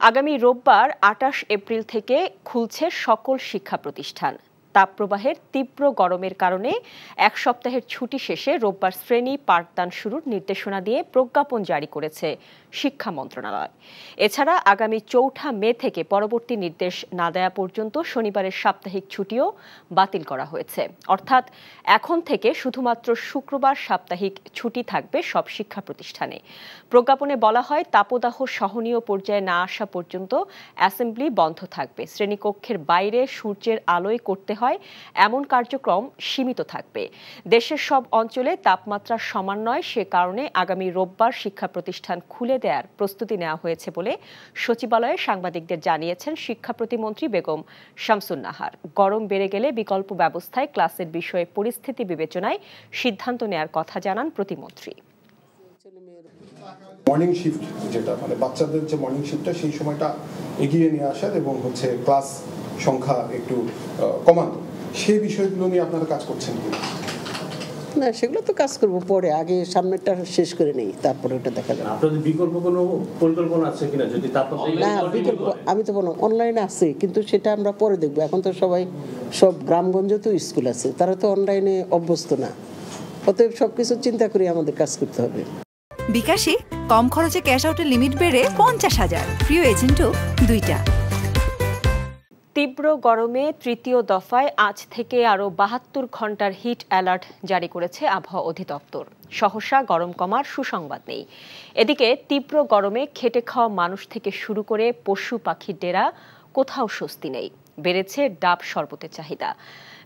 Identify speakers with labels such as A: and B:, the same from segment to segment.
A: আগামী রোববার ২৮ এপ্রিল থেকে খুলছে সকল শিক্ষা প্রতিষ্ঠান। তাপপ্রবাহের তীব্র গরমের কারণে এক সপ্তাহের ছুটি শেষে রোববার শ্রেণী পাঠদান শুরুর নির্দেশনা দিয়ে প্রজ্ঞাপন জারি করেছে শিক্ষা মন্ত্রণালয়। এছাড়া আগামী ৪ মে থেকে পরবর্তী নির্দেশ না দেওয়া পর্যন্ত শনিবারের সাপ্তাহিক ছুটিও বাতিল করা হয়েছে। অর্থাৎ এখন থেকে শুধুমাত্র শুক্রবার সাপ্তাহিক ছুটি থাকবে সব শিক্ষা প্রতিষ্ঠানে। প্রজ্ঞাপনে বলা হয়, তাপদাহ সহনীয় পর্যায়ে না আসা পর্যন্ত অ্যাসেম্বলি বন্ধ থাকবে। শ্রেণীকক্ষের বাইরে সূর্যের আলোয় করতে হয় এমন কার্যক্রম সীমিত থাকবে। দেশের সব অঞ্চলে তাপমাত্রা সমান নয়, সে কারণে আগামী রোববার শিক্ষা প্রতিষ্ঠান খুলে দেওয়ার প্রস্তুতি নেওয়া হয়েছে বলে সচিবালয়ে সাংবাদিকদের জানিয়েছেন শিক্ষা প্রতিমন্ত্রী বেগম শামসুন নাহার। গরম বেড়ে গেলে বিকল্প ব্যবস্থায় ক্লাসের বিষয়ে পরিস্থিতি বিবেচনায় সিদ্ধান্ত নেওয়ার কথা জানান প্রতিমন্ত্রী।
B: মর্নিং শিফট যেটা বাচ্চাদের যে মর্নিং শিফটটা সেই সময়টা এগিয়ে নিয়ে আসার এবং ক্লাস সংখ্যা একটু কমানো, সেই বিষয়গুলো নিয়ে আপনারা কাজ করছেন কি?
C: না, সেগুলো তো কাজ করবো পরে, আগে সামনেরটা শেষ করে নেই, তারপরে ওটা দেখা যাবে।
D: আপনাদের বিকল্প কোনো পরিকল্পনা আছে কিনা? যদি
C: না, বিকল্প আমি তো বললাম অনলাইনে আছে, কিন্তু সেটা আমরা পরে দেখবো। এখন তো সব গ্রামগঞ্জে তো স্কুল আছে, তারা তো অনলাইনে অভ্যস্ত না, অতএব সবকিছু চিন্তা করে আমাদের কাজ করতে হবে।
E: বিকাশে কম খরচে ক্যাশ আউটের লিমিট বেড়ে ৫০,০০০, প্রিয় এজেন্টও ২টা।
A: তীব্র গরমে তৃতীয় দফায় আজ থেকে আরও ৭২ ঘন্টার হিট অ্যালার্ট জারি করেছে আবহাওয়া অধিদপ্তর। সহসা গরম কমার সুসংবাদ নেই। এদিকে তীব্র গরমে খেটে খাওয়া মানুষ থেকে শুরু করে পশু পাখির ডেরা, কোথাও স্বস্তি নেই। বেড়েছে ডাব শরবতের চাহিদা।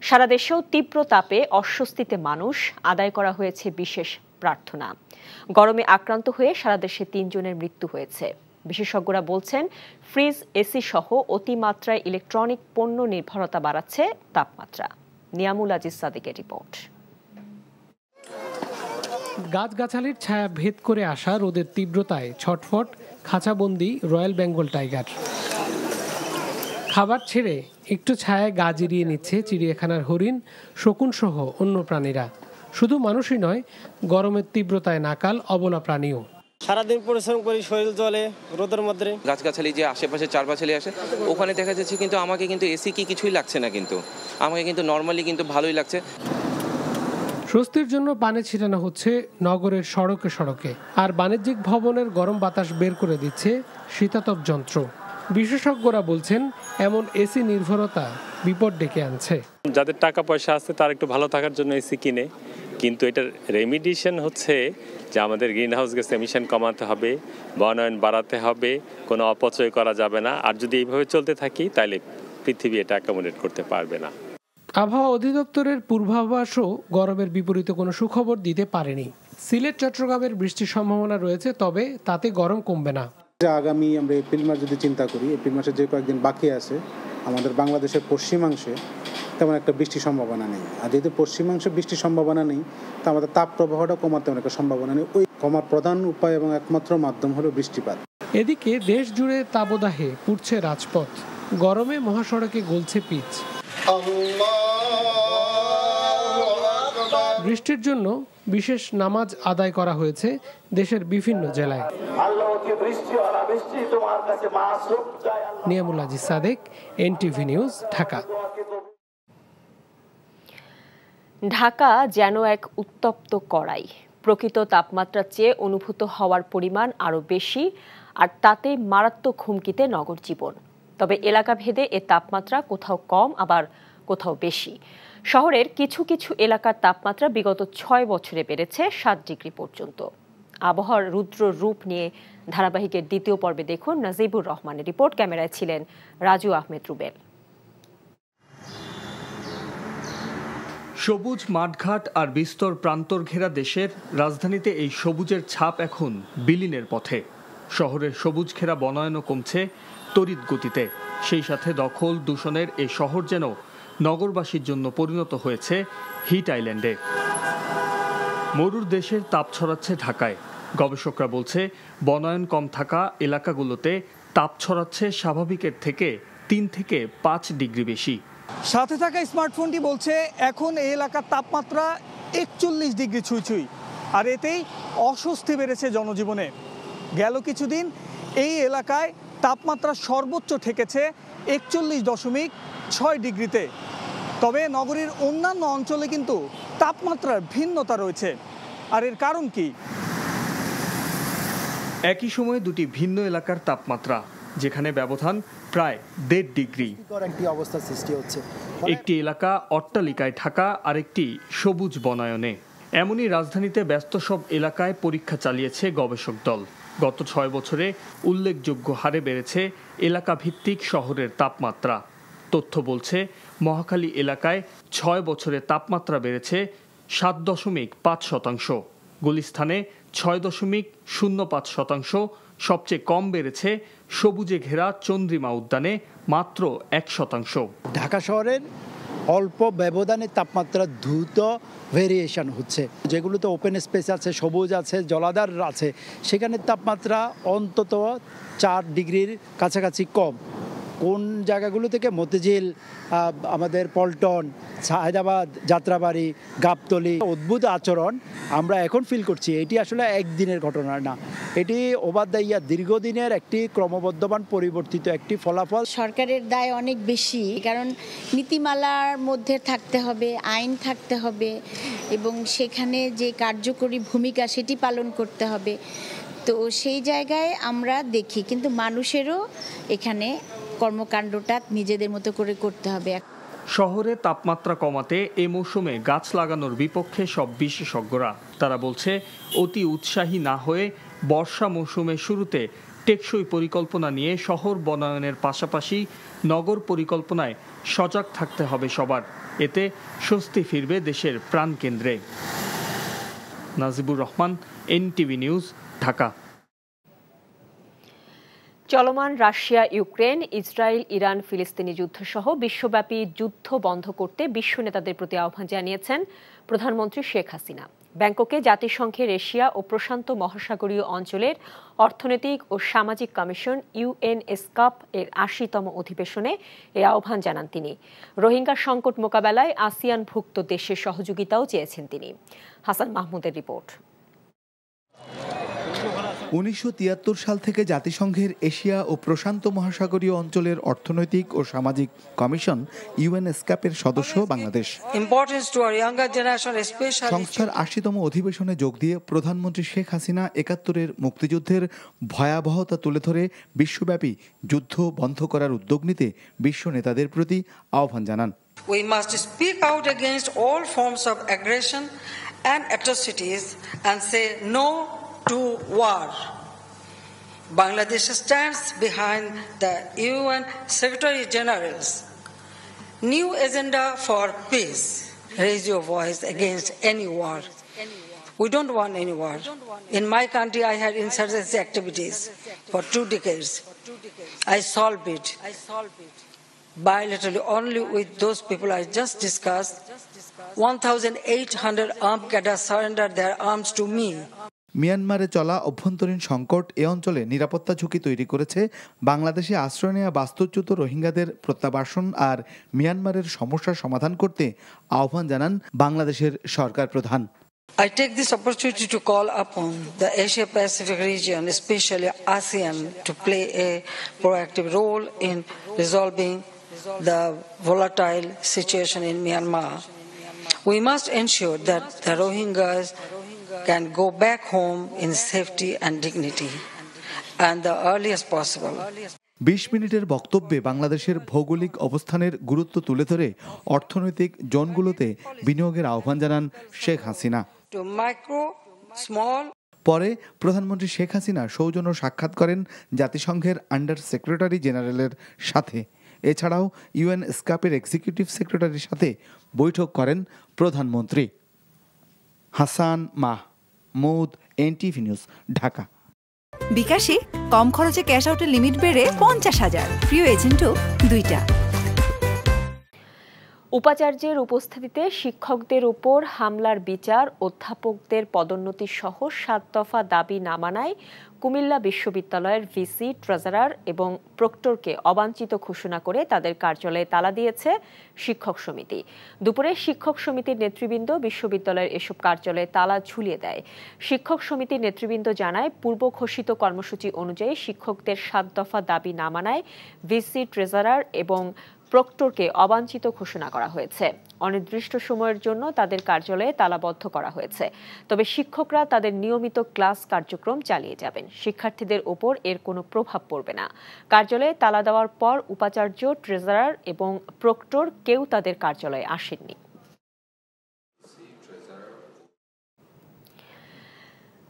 A: সারা দেশেও তীব্র তাপে অস্বস্তিতে মানুষ, আদায় করা হয়েছে বিশেষ প্রার্থনা। গরমে আক্রান্ত হয়ে সারা দেশে ৩ জনের মৃত্যু হয়েছে। বিশেষজ্ঞরা বলছেন, ফ্রিজ, এসি সহ অতিমাত্রায় ইলেকট্রনিক পণ্য নির্ভরতা বাড়াচ্ছে তাপমাত্রা। নিয়ামুল আজিজ সাদিকের রিপোর্ট।
F: গাছগাছালির ছায়া ভেদ করে আসা রোদের তীব্রতায় ছটফট খাঁচাবন্দি রয়্যাল বেঙ্গল টাইগার। খাবার ছেড়ে একটু ছায়ায় গা জিরিয়ে নিচ্ছে চিড়িয়াখানার হরিণ, শকুন সহ অন্য প্রাণীরা। শুধু মানুষই নয়, গরমের তীব্রতায় নাকাল অবলা প্রাণীও।
G: সারাদিন পরিশ্রম করি, শরীর জ্বলে রোদের মধ্যে।
H: গাছগাছালি যে আশেপাশে চারপাশে আসে, ওখানে দেখা যাচ্ছে কিন্তু আমাকে কিন্তু এসি কি কিছুই লাগছে না, কিন্তু আমাকে কিন্তু নর্মালি কিন্তু ভালোই লাগছে।
F: স্বস্তির জন্য পানি ছিটানো হচ্ছে নগরের সড়কে সড়কে, আর বাণিজ্যিক ভবনের গরম বাতাস বের করে দিচ্ছে শীতাতপ যন্ত্র। বিশেষজ্ঞরা বলছেন, এমন এসি নির্ভরতা বিপদ ডেকে আনছে।
I: যাদের টাকা পয়সা আছে তারা একটু ভালো থাকার জন্য এসি কিনে, কিন্তু এটার রেমিডিয়েশন হচ্ছে যে আমাদের গ্রিন হাউস গ্যাস এমিশন কমাতে হবে, বনায়ন বাড়াতে হবে, কোনো অপচয় করা যাবে না। আর যদি এইভাবে চলতে থাকি তাহলে পৃথিবী এটা অ্যাকোমোডেট করতে পারবে না।
F: আবহাওয়া অধিদপ্তরের পূর্বাভাসও গরমের বিপরীতে কোনো সুখবর দিতে পারেনি। সিলেট, চট্টগ্রামের বৃষ্টির সম্ভাবনা রয়েছে, তবে তাতে গরম কমবে না।
B: আগামী আমরা এপ্রিল মাস যদি চিন্তা করি, এপ্রিল মাসে যে কয়েকদিন বাকি আছে, আমাদের বাংলাদেশের পশ্চিমাংশে তেমন একটা বৃষ্টির সম্ভাবনা নেই। আর যেহেতু পশ্চিমাংশে বৃষ্টির সম্ভাবনা নেই, তা আমাদের তাপ প্রবাহটা কমার তেমন একটা সম্ভাবনা নেই। ওই কমার প্রধান উপায় এবং একমাত্র মাধ্যম হলো বৃষ্টিপাত।
F: এদিকে দেশ জুড়ে তাপদাহে পুড়ছে রাজপথ, গরমে মহাসড়কে গলছে পিচ। বৃষ্টির জন্য বিশেষ নামাজ আদায় করা হয়েছে দেশের বিভিন্ন জেলায়। Niamul Aziz Sadek, NTV news, Dhaka.
A: ঢাকা যেন এক উত্তপ্ত কড়াই। প্রকৃত তাপমাত্রার চেয়ে অনুভূত হওয়ার পরিমাণ আরও বেশি, আর তাতে মারাত্মক হুমকিতে নগর জীবন। তবে এলাকা ভেদে এ তাপমাত্রা কোথাও কম, আবার কোথাও বেশি। শহরের কিছু কিছু এলাকার তাপমাত্রা বিগত ৬ বছরে বেড়েছে ৭ ডিগ্রি পর্যন্ত। আবহাওয়ার রুদ্র রূপ নিয়ে ধারাবাহিকের দ্বিতীয় পর্বে দেখুন নাজিবুর রহমানের রিপোর্ট। ক্যামেরায় ছিলেন রাজু আহমেদ রুবেল।
J: সবুজ মাঠঘাট আর বিস্তর প্রান্তর ঘেরা দেশের রাজধানীতে এই সবুজের ছাপ এখন বিলীনের পথে। শহরের সবুজ ঘেরা বনায়নও কমছে তড়িৎ গতিতে। সেই সাথে দখল দূষণের এই শহর যেন নগরবাসীর জন্য পরিণত হয়েছে হিট আইল্যান্ডে। মরুর দেশের তাপ ছড়াচ্ছে ঢাকায়। গবেষকরা বলছে, বনায়ন কম থাকা এলাকাগুলোতে তাপ ছড়াচ্ছে স্বাভাবিকের থেকে ৩ থেকে ৫ ডিগ্রি বেশি।
K: সাথে থাকা স্মার্টফোনটি বলছে এখন এই এলাকার তাপমাত্রা ৪১ ডিগ্রি ছুঁই, আর এতেই অস্বস্তি বেড়েছে জনজীবনে। গেল কিছুদিন এই এলাকায় তাপমাত্রা সর্বোচ্চ ঠেকেছে 41.6 ডিগ্রিতে। তবে নগরীর অন্যান্য অঞ্চলে কিন্তু তাপমাত্রার ভিন্নতা রয়েছে। আর এর কারণ কি?
J: একই সময়ে দুটি ভিন্ন এলাকার তাপমাত্রা, যেখানে ব্যবধান প্রায় 1.5 ডিগ্রি।
L: অবস্থা সৃষ্টি হচ্ছে।
J: একটি এলাকা অট্টালিকায় ঢাকা, আরেকটি সবুজ বনায়নে। এমনই রাজধানীতে ব্যস্ত সব এলাকায় পরীক্ষা চালিয়েছে গবেষক দল। গত 6 বছরে উল্লেখযোগ্য হারে বেড়েছে এলাকা ভিত্তিক শহরের তাপমাত্রা। তথ্য বলছে মহাখালী এলাকায় 6 বছরে তাপমাত্রা বেড়েছে 7.5%। গুলিস্তানে 6.05%। সবচেয়ে কম বেড়েছে সবুজে ঘেরা চন্দ্রিমা উদ্যানে, মাত্র 1%।
L: ঢাকা শহরের অল্প ব্যবধানে তাপমাত্রা দ্রুত ভেরিয়েশন হচ্ছে। যেগুলোতে ওপেন স্পেস আছে, সবুজ আছে, জলাধার আছে, সেখানে তাপমাত্রা অন্তত 4 ডিগ্রির কাছাকাছি কম। কোন জায়গাগুলো থেকে মতিঝিল, আমাদের পল্টন, হায়দ্রাবাদ, যাত্রাবাড়ি, গাবতলী, অদ্ভুত আচরণ আমরা এখন ফিল করছি। এটি আসলে একদিনের ঘটনা না, এটি ওভার দ্য ইয়ার দীর্ঘদিনের একটি ক্রমবর্ধমান পরিবর্তিত একটি ফলাফল।
M: সরকারের দায় অনেক বেশি, কারণ নীতিমালার মধ্যে থাকতে হবে, আইন থাকতে হবে এবং সেখানে যে কার্যকরী ভূমিকা সেটি পালন করতে হবে। তো সেই জায়গায় আমরা দেখি, কিন্তু মানুষেরও এখানে কর্মকাণ্ডটা নিজেদের মতো করে করতে হবে।
J: শহরে তাপমাত্রা কমাতে এ মৌসুমে গাছ লাগানোর বিপক্ষে সব বিশেষজ্ঞরা। তারা বলছে, অতি উৎসাহী না হয়ে বর্ষা মৌসুমের শুরুতে টেকসই পরিকল্পনা নিয়ে শহর বনায়নের পাশাপাশি নগর পরিকল্পনায় সজাগ থাকতে হবে সবার। এতে স্বস্তি ফিরবে দেশের প্রাণকেন্দ্রে। Najibur Rahman, NTV news, Dhaka.
A: চলমান রাশিয়া ইউক্রেন, ইসরায়েল ইরান ফিলিস্তিনি যুদ্ধ সহ বিশ্বব্যাপী যুদ্ধ বন্ধ করতে বিশ্ব নেতাদের প্রতি আহ্বান জানিয়েছেন প্রধানমন্ত্রী শেখ হাসিনা। ব্যাংককে জাতিসংঘের এশিয়া ও প্রশান্ত মহাসাগরীয় অঞ্চলের অর্থনৈতিক ও সামাজিক কমিশন ইউএনএসকাপ এর ৮০তম অধিবেশনে এ আহ্বান জানান তিনি। রোহিঙ্গা সংকট মোকাবেলায় আসিয়ানভুক্ত দেশের সহযোগিতাও চেয়েছেন তিনি। হাসান মাহমুদের রিপোর্ট।
N: ১৯৭৩ সাল থেকে জাতিসংঘের এশিয়া ও প্রশান্ত মহাসাগরীয় অঞ্চলের অর্থনৈতিক ও সামাজিক কমিশন ইউএনএসকাপের সদস্য বাংলাদেশ। সংস্থার ৮০তম অধিবেশনে যোগ দিয়ে প্রধানমন্ত্রী শেখ হাসিনা ৭১-এর মুক্তিযুদ্ধের ভয়াবহতা তুলে ধরে বিশ্বব্যাপী যুদ্ধ বন্ধ করার উদ্যোগ নিতে বিশ্ব নেতাদের প্রতি আহ্বান জানান।
O: We must speak out against all forms of aggression and atrocities and say no to war. Bangladesh stands behind the UN Secretary General's new agenda for peace. Raise your voice against any war. We don't want any war. In my country, I had insurgency activities for 2 decades. I solved it bilaterally only with those people I just discussed. 1,800 armed cadres surrendered their arms to me.
N: মিয়ানমারে চলা অভ্যন্তরীণ সংকট এ অঞ্চলে নিরাপত্তা ঝুঁকি তৈরি করেছে। বাংলাদেশে আশ্রয় নেওয়া বাস্তুচ্যুত রোহিঙ্গাদের প্রত্যাবাসন আর মিয়ানমারের সমস্যার সমাধান করতে আহ্বান জানান বাংলাদেশের সরকার প্রধান।
O: I take this opportunity to call upon the Asia-Pacific region, especially ASEAN, to play a proactive role in resolving the volatile situation in Myanmar. We must ensure that the Rohingyas can go back home in safety and dignity, and the earliest possible.
N: ২০ মিনিটের বক্তব্যে বাংলাদেশের ভৌগোলিক অবস্থানের গুরুত্ব তুলে ধরে অর্থনৈতিক জোনগুলোতে বিনিয়োগের আহ্বান জানান শেখ হাসিনা। পরে প্রধানমন্ত্রী শেখ হাসিনা সৌজন্য সাক্ষাৎ করেন জাতিসংঘের আন্ডার সেক্রেটারি জেনারেলের সাথে। এছাড়াও ইউএনএসকাপের এক্সিকিউটিভ সেক্রেটারির সাথে বৈঠক করেন প্রধানমন্ত্রী। Hasan Mahmud, NTV news, Dhaka.
E: বিকাশে কম খরচে ক্যাশ আউটের লিমিট বেড়ে ৫০,০০০, প্রিয় এজেন্টও ২টা।
A: উপাচার্যের উপস্থিতিতে শিক্ষকদের উপর হামলার বিচার, অধ্যাপকদের পদোন্নতি সহ ৭ দফা দাবি না মানায় কুমিল্লা বিশ্ববিদ্যালয়ের ভিসি, ট্রেজারার এবং প্রক্টরকে অবাঞ্ছিত ঘোষণা করে তাদের কার্যালয়ে তালা দিয়েছে শিক্ষক সমিতি। দুপুরে শিক্ষক সমিতির নেতৃবৃন্দ বিশ্ববিদ্যালয়ের এসব কার্যালয়ে তালা ঝুলিয়ে দেয়। শিক্ষক সমিতির নেতৃবৃন্দ জানায়, পূর্ব ঘোষিত কর্মসূচি অনুযায়ী শিক্ষকদের 7 দফা দাবি না মানায় ভিসি, ট্রেজারার এবং প্রক্টরকে অবাঞ্ছিত ঘোষণা করা হয়েছে। অনির্দিষ্ট সময়ের জন্য তাদের কার্যালয়ে তালাবদ্ধ করা হয়েছে। তবে শিক্ষকরা তাদের নিয়মিত ক্লাস কার্যক্রম চালিয়ে যাবেন। শিক্ষার্থীদের ওপর এর কোনো প্রভাব পড়বে না। কার্যালয়ে তালা দেওয়ার পর উপাচার্য, ট্রেজারার এবং প্রক্টর কেউ তাদের কার্যালয়ে আসেননি।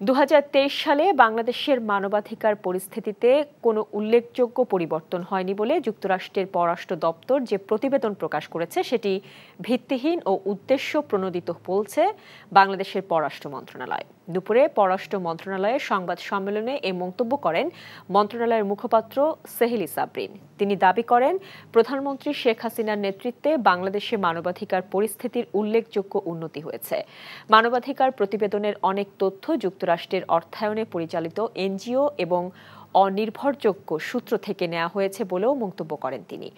A: 2023 সালে বাংলাদেশের মানবাধিকার পরিস্থিতিতে কোনো উল্লেখযোগ্য পরিবর্তন হয়নি বলে যুক্তরাষ্ট্রের পররাষ্ট্র দপ্তর যে প্রতিবেদন প্রকাশ করেছে সেটি ভিত্তিহীন ও উদ্দেশ্য প্রণোদিত বলছে বাংলাদেশের পররাষ্ট্র মন্ত্রণালয়। দুপুরে পররাষ্ট্র মন্ত্রণালয়ের সংবাদ সম্মেলনে এই মন্তব্য করেন মন্ত্রণালয়ের মুখপাত্র সেহেলি সাবরিন। তিনি দাবি করেন, প্রধানমন্ত্রী শেখ হাসিনার নেতৃত্বে বাংলাদেশে মানবাধিকার পরিস্থিতির উল্লেখযোগ্য উন্নতি হয়েছে। মানবাধিকার প্রতিবেদনের অনেক তথ্য যুক্তরাষ্ট্রের অর্থায়নে পরিচালিত এনজিও এবং অনির্ভরযোগ্য সূত্র থেকে নেওয়া হয়েছে বলেও মন্তব্য করেন তিনি।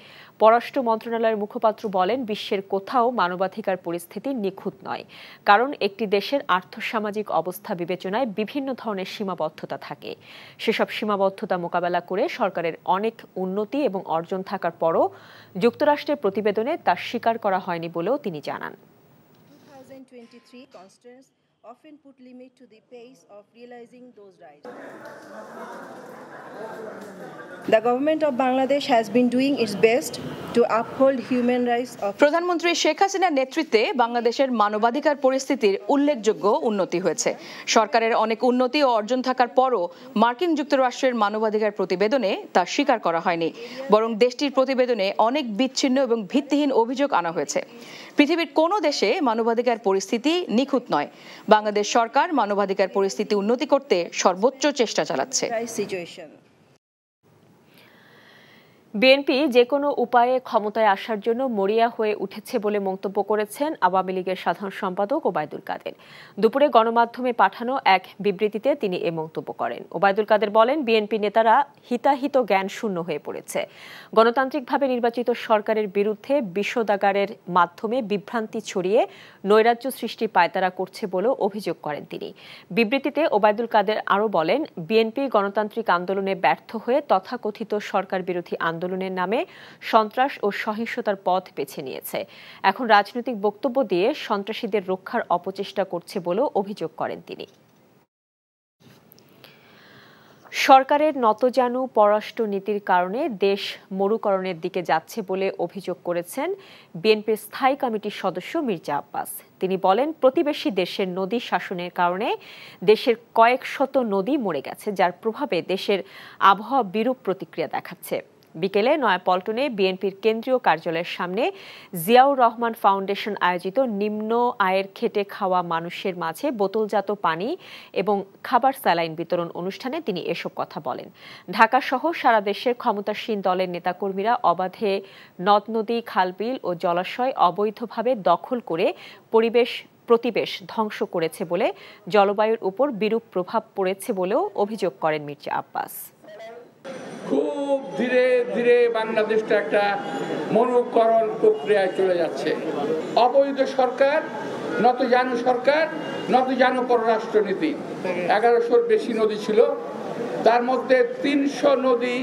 A: পররাষ্ট্র মন্ত্রণালয়ের মুখপাত্র বলেন, বিশ্বের কোথাও মানবাধিকার পরিস্থিতি নিখুঁত নয়, কারণ একটি দেশের আর্থসামাজিক অবস্থা বিবেচনায় বিভিন্ন ধরনের সীমাবদ্ধতা থাকে। সেসব সীমাবদ্ধতা মোকাবেলা করে সরকারের অনেক উন্নতি এবং অর্জন থাকার পরও যুক্তরাষ্ট্রের প্রতিবেদনে তা স্বীকার করা হয়নি বলেও তিনি জানান।
P: often put limit to the pace of realizing those rights. The government of Bangladesh has been doing its best to uphold human rights of
Q: প্রধানমন্ত্রী শেখ হাসিনার নেতৃত্বে বাংলাদেশের মানবাধিকার পরিস্থিতির উল্লেখযোগ্য উন্নতি হয়েছে। সরকারের অনেক উন্নতি ও অর্জন থাকার পরও মার্কিন যুক্তরাষ্ট্রের মানবাধিকার প্রতিবেদনে তা স্বীকার করা হয়নি, বরং দেশটির প্রতিবেদনে অনেক বিচ্ছিন্ন এবং ভিত্তিহীন অভিযোগ আনা হয়েছে। পৃথিবীর কোনো দেশে মানবাধিকার পরিস্থিতি নিখুঁত নয়। বাংলাদেশ সরকার মানবাধিকার পরিস্থিতি উন্নতি করতে সর্বোচ্চ চেষ্টা চালাচ্ছে।
A: বিএনপি যে কোনো উপায়ে ক্ষমতায় আসার জন্য মরিয়া হয়ে উঠেছে বলে মন্তব্য করেছেন আওয়ামী লীগের সাধারণ সম্পাদক ওবায়দুল কাদের। দুপুরে গণমাধ্যমে পাঠানো এক বিবৃতিতে তিনি এ মন্তব্য করেন। ওবায়দুল কাদের বলেন, বিএনপি নেতারা হিতাহিত জ্ঞান শূন্য হয়ে পড়েছে। গণতান্ত্রিকভাবে নির্বাচিত সরকারের বিরুদ্ধে বিষোদাগারের মাধ্যমে বিভ্রান্তি ছড়িয়ে নৈরাজ্য সৃষ্টির পায়তারা করছে বলেও অভিযোগ করেন তিনি। বিবৃতিতে ওবায়দুল কাদের আরও বলেন, বিএনপি গণতান্ত্রিক আন্দোলনে ব্যর্থ হয়ে তথাকথিত সরকার বিরোধী আন্দোলনের নামে সন্ত্রাস ও সহিংসতার পথ বেছে নিয়েছে। এখন রাজনৈতিক বক্তব্য দিয়ে সন্ত্রাসীদের রক্ষার অপচেষ্টা করছে বলেও অভিযোগ করেন তিনি। সরকারের নতজানু পররাষ্ট্র নীতির কারণে দেশ মরুকরণের দিকে যাচ্ছে বলে অভিযোগ করেছেন বিএনপির স্থায়ী কমিটির সদস্য মির্জা আব্বাস। তিনি বলেন, প্রতিবেশী দেশের নদী শাসনের কারণে দেশের কয়েক শত নদী মরে গেছে, যার প্রভাবে দেশের আবহাওয়া বিরূপ প্রতিক্রিয়া দেখাচ্ছে। বিকেলে নয়াপল্টনে বিএনপির কেন্দ্রীয় কার্যালয়ের সামনে জিয়াউর রহমান ফাউন্ডেশন আয়োজিত নিম্ন আয়ের খেটে খাওয়া মানুষের মাঝে বোতলজাত পানি এবং খাবার স্যালাইন বিতরণ অনুষ্ঠানে তিনি এসব কথা বলেন। ঢাকা সহ সারা দেশের ক্ষমতাসীন দলের নেতাকর্মীরা অবাধে নদ নদী, খালবিল ও জলাশয় অবৈধভাবে দখল করে প্রতিবেশ ধ্বংস করেছে বলে জলবায়ুর উপর বিরূপ প্রভাব পড়েছে বলেও অভিযোগ করেন মির্জা আব্বাস।
R: খুব ধীরে ধীরে বাংলাদেশটা একটা মনোকরণ প্রক্রিয়ায় চলে যাচ্ছে। অবৈধ সরকার, নতজানু সরকার, নতজানু পররাষ্ট্রনীতি। 1100-র বেশি নদী ছিল, তার মধ্যে 300 নদী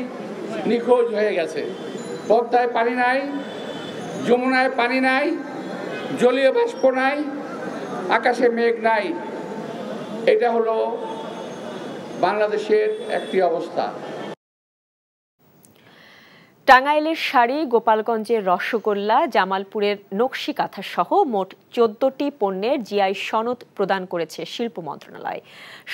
R: নিখোঁজ হয়ে গেছে। পদ্মায় পানি নাই, যমুনায় পানি নাই, জলীয় বাষ্প নাই, আকাশে মেঘ নাই। এটা হলো বাংলাদেশের একটি অবস্থা।
A: টাঙ্গাইলের শাড়ি, গোপালগঞ্জের রসগোল্লা, জামালপুরের নকশি কাঁথা সহ মোট 14টি পণ্যের জিআই সনদ প্রদান করেছে শিল্প মন্ত্রণালয়।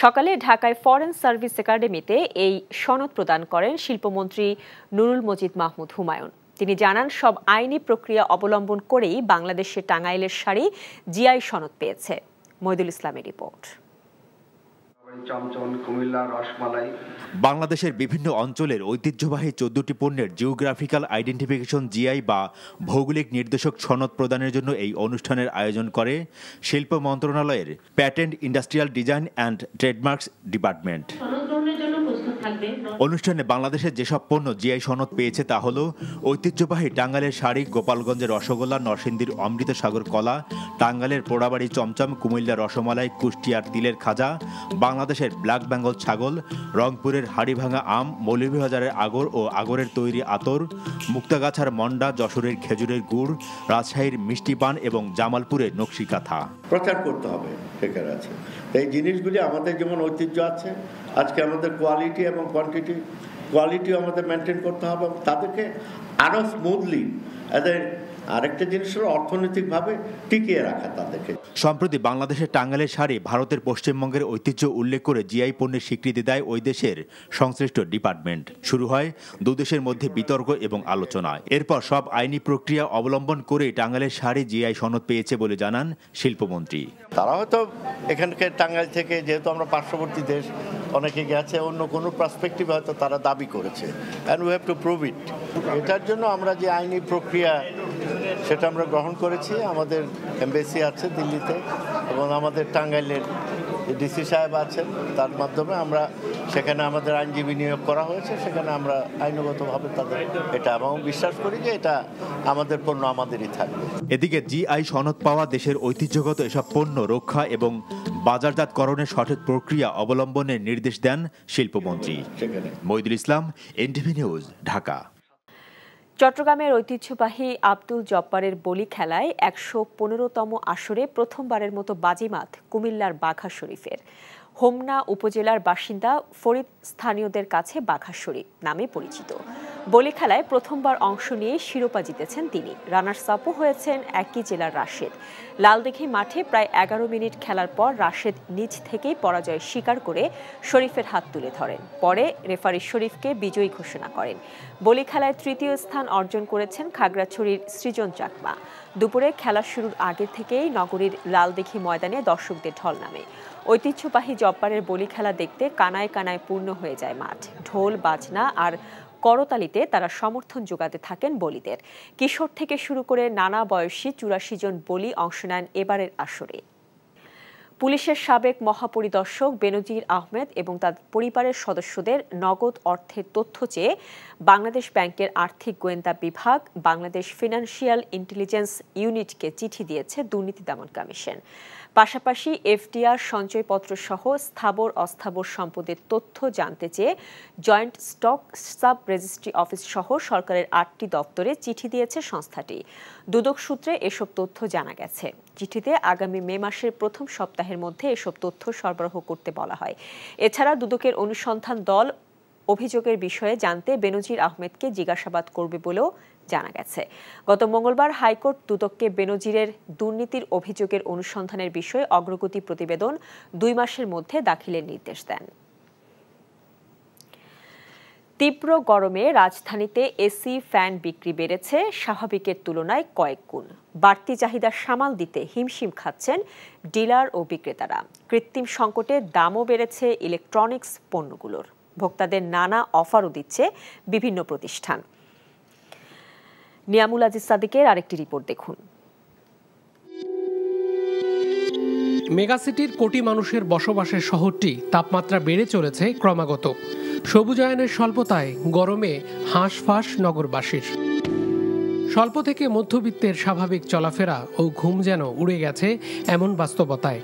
A: সকালে ঢাকায় ফরেন সার্ভিস একাডেমিতে এই সনদ প্রদান করেন শিল্পমন্ত্রী নুরুল মজিদ মাহমুদ হুমায়ুন। তিনি জানান, সব আইনি প্রক্রিয়া অবলম্বন করেই বাংলাদেশের টাঙ্গাইলের শাড়ি জিআই সনদ পেয়েছে। মহিদুল ইসলামের রিপোর্ট।
S: বাংলাদেশের বিভিন্ন অঞ্চলের ঐতিহ্যবাহী 14টি পণ্যের জিওগ্রাফিক্যাল আইডেন্টিফিকেশন জিআই বা ভৌগোলিক নির্দেশক সনদ প্রদানের জন্য এই অনুষ্ঠানের আয়োজন করে শিল্প মন্ত্রণালয়ের patent, industrial design and trademarks department. অনুষ্ঠানে বাংলাদেশের যেসব পণ্য জিআই সনদ পেয়েছে তা হলো ঐতিহ্যবাহী টাঙ্গাইলের শাড়ি, গোপালগঞ্জের রসগোল্লা, নরসিংদীর অমৃত সাগর কলা, টাঙ্গাইলের পোড়াবাড়ি চমচম, কুমিল্লার রসমালাই, কুষ্টিয়ার তিলের খাজা, বাংলাদেশের ব্ল্যাক বেঙ্গল ছাগল, রংপুরের হাড়িভাঙা আম, মৌলভীবাজারের আগর ও আগরের তৈরি আতর, মুক্তাগাছার মন্ডা, যশোরের খেজুরের গুড়, রাজশাহীর মিষ্টি পান এবং জামালপুরের নকশি কাঁথা।
T: প্রচার করতে হবে বেকার আছে এই জিনিসগুলি আমাদের যেমন ঐতিহ্য আছে, আজকে আমাদের কোয়ালিটি এবং কোয়ালিটিও আমাদের মেনটেন করতে হবে, তাদেরকে আরও স্মুথলি এদের আরেকটা জিনিস হলো অর্থনৈতিকভাবে টিকিয়ে রাখা তাদেরকে।
S: সম্প্রতি বাংলাদেশের টাঙ্গাইলের শাড়ি ভারতের পশ্চিমবঙ্গের ঐতিহ্য উল্লেখ করে জিআই পণ্যের স্বীকৃতি দেয় ওই দেশের সংশ্লিষ্ট ডিপার্টমেন্ট। শুরু হয় দুদেশের মধ্যে বিতর্ক এবং আলোচনা। এরপর সব আইনি প্রক্রিয়া অবলম্বন করে টাঙ্গাইলের শাড়ি জিআই সনদ পেয়েছে বলে জানান শিল্পমন্ত্রী।
T: তারা হয়তো এখানকার টাঙ্গাইল থেকে, যেহেতু আমরা পার্শ্ববর্তী দেশ, অনেকে গেছে অন্য কোনো পার্সপেক্টিভ হয়তো তারা দাবি করেছে, and we have to prove ইট। এটার জন্য আমরা যে আইনি প্রক্রিয়া সেটা আমরা গ্রহণ করেছি। আমাদের এমবেসি আছে দিল্লিতে এবং আমাদের টাঙ্গাইলের ডিসি সাহেব আছেন, তার মাধ্যমে আমরা সেখানে আমাদের আইনজীবী নিয়োগ করা হয়েছে, সেখানে আমরা আইনগতভাবে তাদের এটা এবং বিশ্বাস করি যে এটা আমাদের পণ্য আমাদেরই থাকবে।
S: এদিকে জিআই সনদ পাওয়া দেশের ঐতিহ্যগত এসব পণ্য রক্ষা এবং বাজারজাতকরণের সঠিক প্রক্রিয়া অবলম্বনের নির্দেশ দেন শিল্পমন্ত্রী। মইদুল ইসলাম, এনটিভি নিউজ, ঢাকা।
A: চট্টগ্রামের ঐতিহ্যবাহী আব্দুল জব্বারের বলি খেলায় ১১৫তম আসরে প্রথমবারের মতো বাজিমাত কুমিল্লার বাঘাশরীফের। হোমনা উপজেলার বাসিন্দা ফরিদ স্থানীয়দের কাছে বাঘাশরীফ নামে পরিচিত। বলি খেলায় প্রথমবার অংশ নিয়ে শিরোপা জিতেছেন তিনি। রানার্স আপও হয়েছেন একই জেলার রাশেদ। লালদিঘি মাঠে প্রায় ১১ মিনিট খেলার পর রাশেদ নিজ থেকেই পরাজয় স্বীকার করে শরীফের হাত তুলে ধরেন। পরে রেফারি শরীফকে বিজয়ী ঘোষণা করেন। বলি খেলায় তৃতীয় স্থান অর্জন করেছেন খাগড়াছড়ির সৃজন চাকমা। দুপুরে খেলা শুরুর আগে থেকেই নগরীর লালদিঘি ময়দানে দর্শকদের ঢল নামে। ঐতিহ্যবাহী জব্বারের বলি খেলা দেখতে কানায় কানায় পূর্ণ হয়ে যায় মাঠ। ঢোল, বাজনা আর করতালিতে তারা সমর্থন যোগাতে থাকেন বলিদের। কিশোর থেকে শুরু করে নানা বয়সী ৮৪ জন বলি অংশ নেন এবারের আসরে। পুলিশের সাবেক মহাপরিদর্শক বেনজির আহমেদ এবং তার পরিবারের সদস্যদের নগদ অর্থের তথ্য চেয়ে বাংলাদেশ ব্যাংকের আর্থিক গোয়েন্দা বিভাগ বাংলাদেশ ফিনান্সিয়াল ইন্টেলিজেন্স ইউনিটকে চিঠি দিয়েছে দুর্নীতি দমন কমিশন। পাশাপাশি এফডিআর সঞ্চয়পত্র সহ স্থাবর অস্থাবর সম্পদের তথ্য জানতে চেয়ে joint stock sub registry office সহ সরকারের ৮টি দপ্তরে চিঠি দিয়েছে সংস্থাটি। দুদক সূত্রে এসব তথ্য জানা গেছে। চিঠিতে আগামী মে মাসের প্রথম সপ্তাহের মধ্যে এসব তথ্য সরবরাহ করতে বলা হয়। এছাড়া দুদকের অনুসন্ধান দল অভিযোগের বিষয়ে জানতে বেনজির আহমেদকে জিজ্ঞাসাবাদ করবে বলেও জানা গেছে। গত মঙ্গলবার হাইকোর্ট দুদককে বেনজিরের দুর্নীতির অভিযোগের অনুসন্ধানের বিষয়ে অগ্রগতি প্রতিবেদন ২ মাসের মধ্যে দাখিলের নির্দেশ দেন। তীব্র গরমে রাজধানীতে এসি, ফ্যান বিক্রি বেড়েছে স্বাভাবিকের তুলনায় কয়েক গুণ। বাড়তি চাহিদা সামাল দিতে হিমশিম খাচ্ছেন ডিলার ও বিক্রেতারা। কৃত্রিম সংকটে দামও বেড়েছে ইলেকট্রনিক্স পণ্যগুলোর। ভোক্তাদের নানা অফারও দিচ্ছে বিভিন্ন প্রতিষ্ঠান। নিয়ামুল আজিজ সাদিকের আরেকটি রিপোর্ট দেখুন।
F: মেগাসিটির কোটি মানুষের বসবাসের শহরটি তাপমাত্রা বেড়ে চলেছে ক্রমাগত। সবুজায়নের স্বল্পতায় গরমে হাঁসফাঁস নগরবাসীর। স্বল্প থেকে মধ্যবিত্তের স্বাভাবিক চলাফেরা ও ঘুম যেন উড়ে গেছে এমন বাস্তবতায়।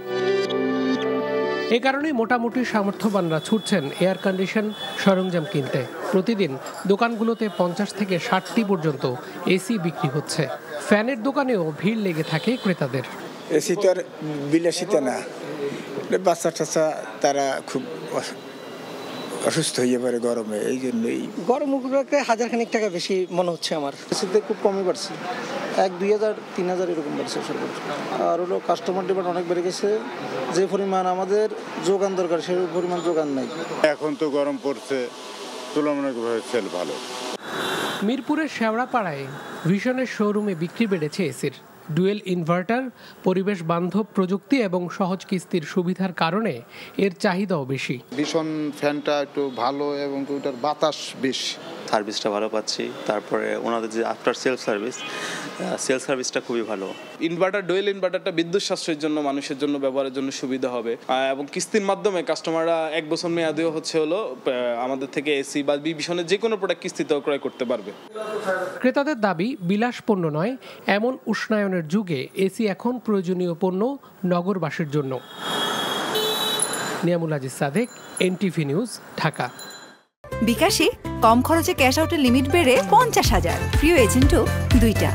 F: এ কারণে মোটামুটি সামর্থ্যবানরা ছুটছেন এয়ার কন্ডিশন সরঞ্জাম কিনতে। প্রতিদিন দোকানগুলোতে ৫০ থেকে ৬০টি পর্যন্ত এসি বিক্রি হচ্ছে। ফ্যানের দোকানেও ভিড় লেগে থাকে ক্রেতাদের।
U: এসি তো আর বিলাসিতা না, বাচ্চা টাচ্চা তারা খুব অসুস্থ হয়ে পারে গরমে। এই জন্যই
V: গরম উপলক্ষে ১০০০ টাকা বেশি মনে হচ্ছে আমার।
U: এসিতে খুব কমই বাড়ছে, ১-২ হাজার ৩,০০০ এরকম বাড়ছে সর্বোচ্চ। আর হলো কাস্টমার ডিমান্ড অনেক বেড়ে গেছে। যে পরিমাণ আমাদের যোগান দরকার সেই পরিমাণ যোগান নাই।
W: এখন তো গরম পড়ছে, তুলনামূলকভাবে সেল ভালো।
F: মিরপুরের শেওড়াপাড়ায় ভিশনের শোরুমে বিক্রি বেড়েছে এসির। ডুয়েল ইনভার্টার, পরিবেশ বান্ধব প্রযুক্তি এবং সহজ কিস্তির সুবিধার কারণে এর চাহিদাও বেশি।
X: ভীষণ ফ্যানটা একটু ভালো এবং ওটার বাতাস বেশ
C: সার্ভিসটা ভালো পাচ্ছি। তারপরে ওনাদের যে আফটার সেলফ সার্ভিসটা খুবই ভালো।
D: ইনভার্টার ডুয়েল ইনভার্টারটা বিদ্যুৎ সাশ্রয়ের জন্য মানুষের জন্য ব্যবহারের জন্য সুবিধা হবে এবং কিস্তির মাধ্যমে কাস্টমাররা 1 বছর মেয়াদেও হলো আমাদের থেকে এসি বা বিভীষণের যে কোনো প্রোডাক্ট কিস্তিতেও ক্রয় করতে পারবে।
F: ক্রেতাদের দাবি বিলাস পণ্য নয়, এমন উষ্ণায়নের যুগে এসি এখন প্রয়োজনীয় পণ্য নগরবাসীর জন্য। Niamul Aziz Sadek, NTV news, Dhaka.
E: বিকাশে কম খরচে ক্যাশ আউটের লিমিট বেড়ে 50,000, প্রিয় এজেন্টও 2টা।